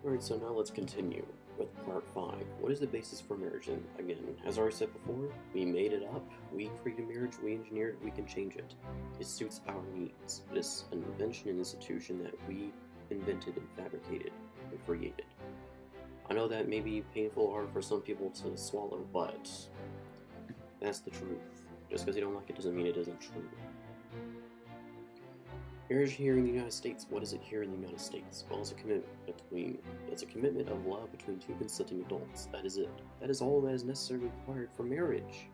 Alright, so now let's continue with part 5. What is the basis for marriage? And again, as I already said before, we made it up, we created marriage, we engineered it, we can change it. It suits our needs. It is an invention and institution that we invented and fabricated and created. I know that may be painful or hard for some people to swallow, but that's the truth. Just because you don't like it doesn't mean it isn't true. Marriage here in the United States. What is it here in the United States? Well, it's a commitment of love between two consenting adults. That is it. That is all that is necessarily required for marriage.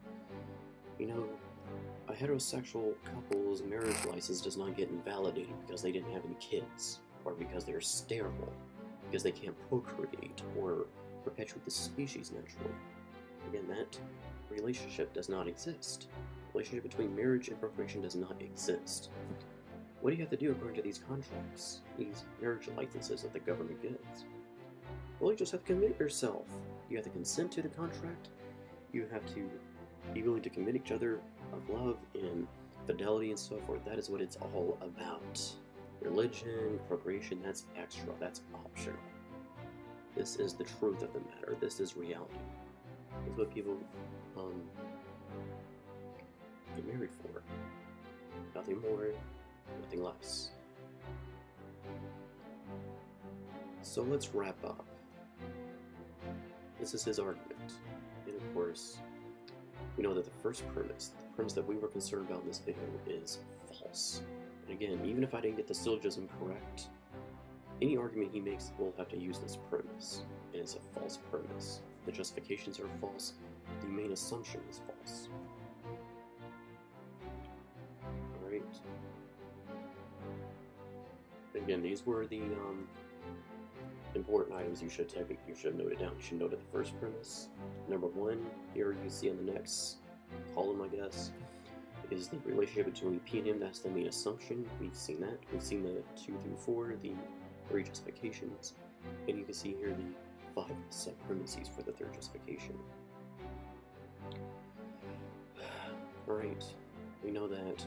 You know, a heterosexual couple's marriage license does not get invalidated because they didn't have any kids, or because they're sterile, because they can't procreate or perpetuate the species naturally. Again, that relationship does not exist. The relationship between marriage and procreation does not exist. What do you have to do according to these contracts, these marriage licenses that the government gives? Well, you just have to commit yourself. You have to consent to the contract. You have to be willing to commit each other of love and fidelity and so forth. That is what it's all about. Religion, procreation, that's extra, that's optional. This is the truth of the matter. This is reality. It's what people get married for. Nothing more, nothing less. So let's wrap up. This is his argument. And of course, we know that the premise that we were concerned about in this video is false. And again, even if I didn't get the syllogism correct, any argument he makes will have to use this premise. And it's a false premise. The justifications are false. The main assumption is false. Alright. Again, these were the important items you should have noted down. You should note the first premise. Number 1, here you see on the next column, I guess, is the relationship between P and M. That's the main assumption. We've seen that. We've seen the 2 through 4, the 3 justifications, and you can see here the 5 sub-premises for the 3rd justification. Alright, we know that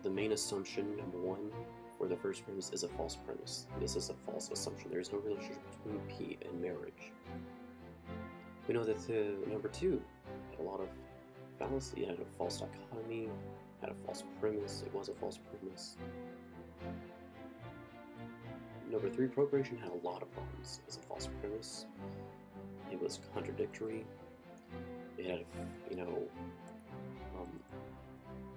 the main assumption, number 1, for the first premise is a false premise. This is a false assumption. There is no relationship between P and marriage. We know that number 2 had a lot of fallacy. It had a false dichotomy, had a false premise. It was a false premise. Number 3, procreation had a lot of problems. It was a false premise. It was contradictory. It had,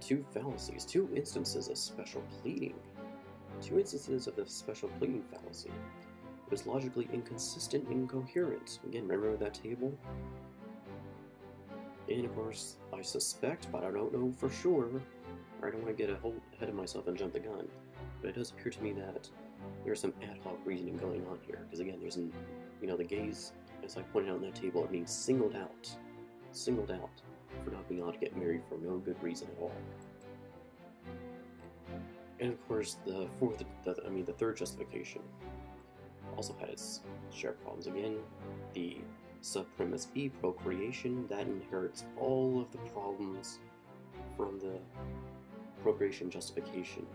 2 fallacies, 2 instances of special pleading. 2 instances of the special pleading fallacy. It was logically inconsistent and incoherent. Again, remember that table? And of course, I suspect, but I don't know for sure, or I don't want to get ahead of myself and jump the gun, but it does appear to me that there's some ad hoc reasoning going on here. Because again, there's the gays, as I pointed out in that table, are being singled out for not being allowed to get married for no good reason at all. And of course, the 3rd justification also had its share of problems. Again, the sub-premise B, procreation, that inherits all of the problems from the procreation justification.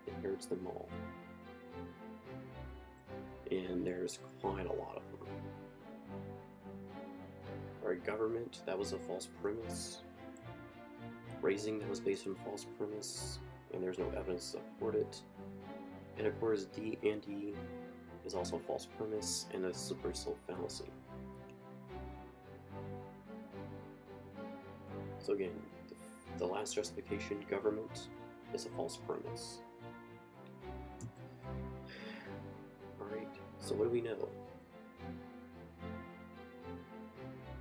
It inherits them all. And there's quite a lot of them. Alright, government, that was a false premise. Raising, that was based on a false premise, and there's no evidence to support it. And of course, D and E is also a false premise and a superficial fallacy. So again, the last justification, government, is a false premise. Alright, so what do we know?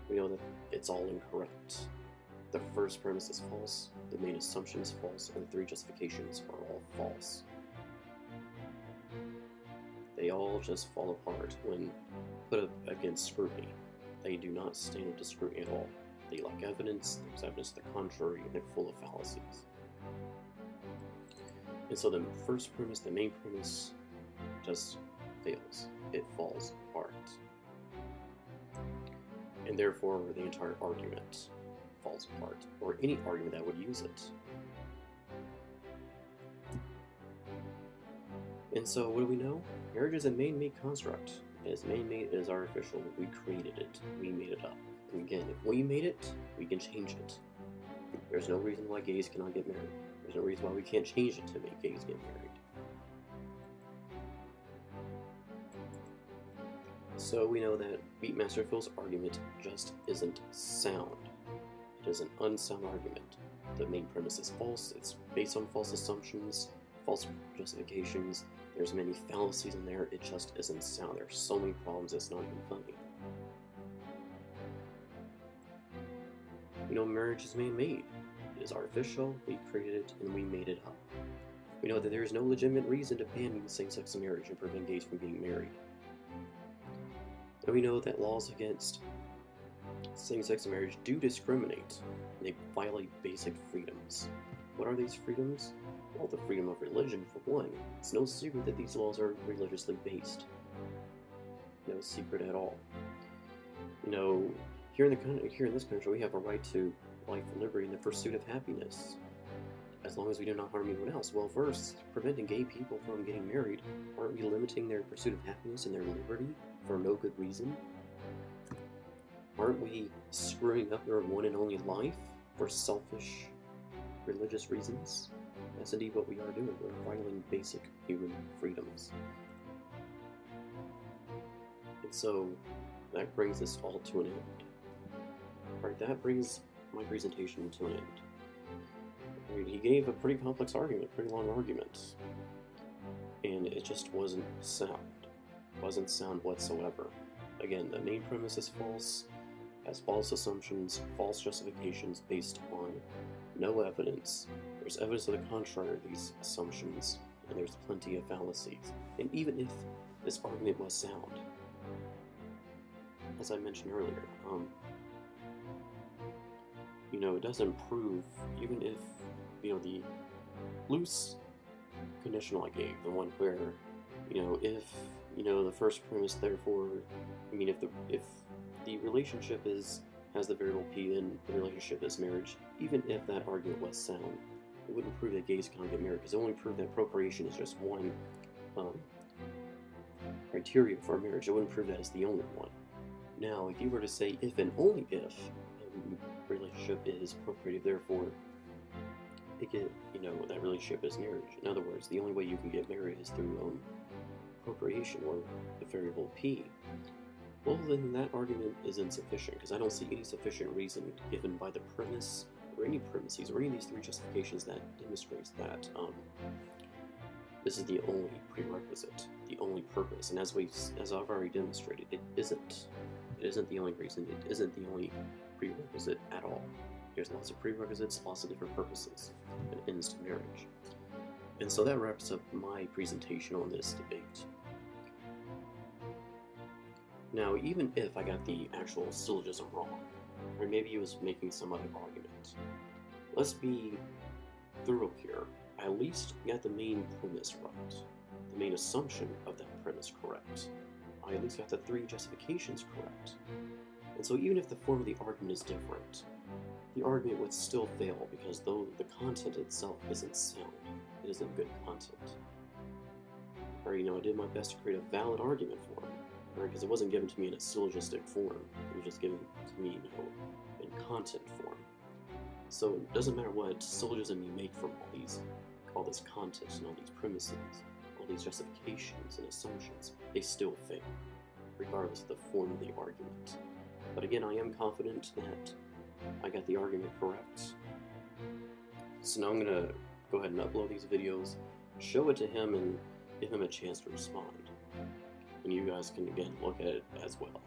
We know that it's all incorrect. The first premise is false, the main assumption is false, and the 3 justifications are all false. They all just fall apart when put up against scrutiny. They do not stand up to scrutiny at all. They lack evidence, there's evidence to the contrary, and they're full of fallacies. And so the first premise, the main premise, just fails. It falls apart. And therefore, the entire argument falls apart, or any argument that would use it. And so what do we know? Marriage is a man-made construct. It is man-made, it is artificial. We created it. We made it up. And again, if we made it, we can change it. There's no reason why gays cannot get married. There's no reason why we can't change it to make gays get married. So we know that BeatMasterPhil's argument just isn't sound. It is an unsound argument. The main premise is false. It's based on false assumptions, false justifications. There's many fallacies in there. It just isn't sound. There's so many problems. It's not even funny. We know marriage is man-made. It is artificial. We created it and we made it up. We know that there is no legitimate reason to ban same-sex marriage and prevent gays from being married. And we know that laws against same-sex marriage do discriminate. They violate basic freedoms. What are these freedoms? Well, the freedom of religion, for one. It's no secret that these laws are religiously based. No secret at all. You know, here in this country, we have a right to life, liberty, and the pursuit of happiness, as long as we do not harm anyone else. Well, first, preventing gay people from getting married, aren't we limiting their pursuit of happiness and their liberty for no good reason? Aren't we screwing up their one and only life for selfish religious reasons? That's indeed what we are doing. We're violating basic human freedoms. And so that brings us all to an end. Alright, that brings my presentation to an end. Right, he gave a pretty complex argument, pretty long argument, and it just wasn't sound. It wasn't sound whatsoever. Again, the main premise is false, has false assumptions, false justifications based on no evidence. There's evidence to the contrary of these assumptions, and there's plenty of fallacies. And even if this argument was sound, as I mentioned earlier, you know, it doesn't prove, even if, you know, the loose conditional I gave, the one where, you know, if, you know, the first premise, therefore, I mean, if the relationship has the variable P, then the relationship is marriage, even if that argument was sound, it wouldn't prove that gays can't get married, because it only proved that procreation is just one criteria for marriage. It wouldn't prove that it's the only one. Now, if you were to say if and only if a relationship is procreative, therefore, that relationship is marriage. In other words, the only way you can get married is through procreation, or the variable P. Well, then that argument is insufficient, because I don't see any sufficient reason given by the premise, or any premises, or any of these three justifications that demonstrates that this is the only prerequisite, the only purpose. And as I've already demonstrated, it isn't. It isn't the only reason. It isn't the only prerequisite at all. There's lots of prerequisites, lots of different purposes, and ends to marriage. And so that wraps up my presentation on this debate. Now, even if I got the actual syllogism wrong, or maybe he was making some other argument, let's be thorough here. I at least got the main premise right, the main assumption of that premise correct. I at least got the three justifications correct. And so even if the form of the argument is different, the argument would still fail, because though the content itself isn't sound, it isn't good content. Or, you know, I did my best to create a valid argument for it, because it wasn't given to me in a syllogistic form. It was just given to me, you know, in content form. So it doesn't matter what syllogism you make from all this content and all these premises, all these justifications and assumptions, they still fail, regardless of the form of the argument. But again, I am confident that I got the argument correct. So now I'm going to go ahead and upload these videos, show it to him, and give him a chance to respond. And you guys can, again, look at it as well.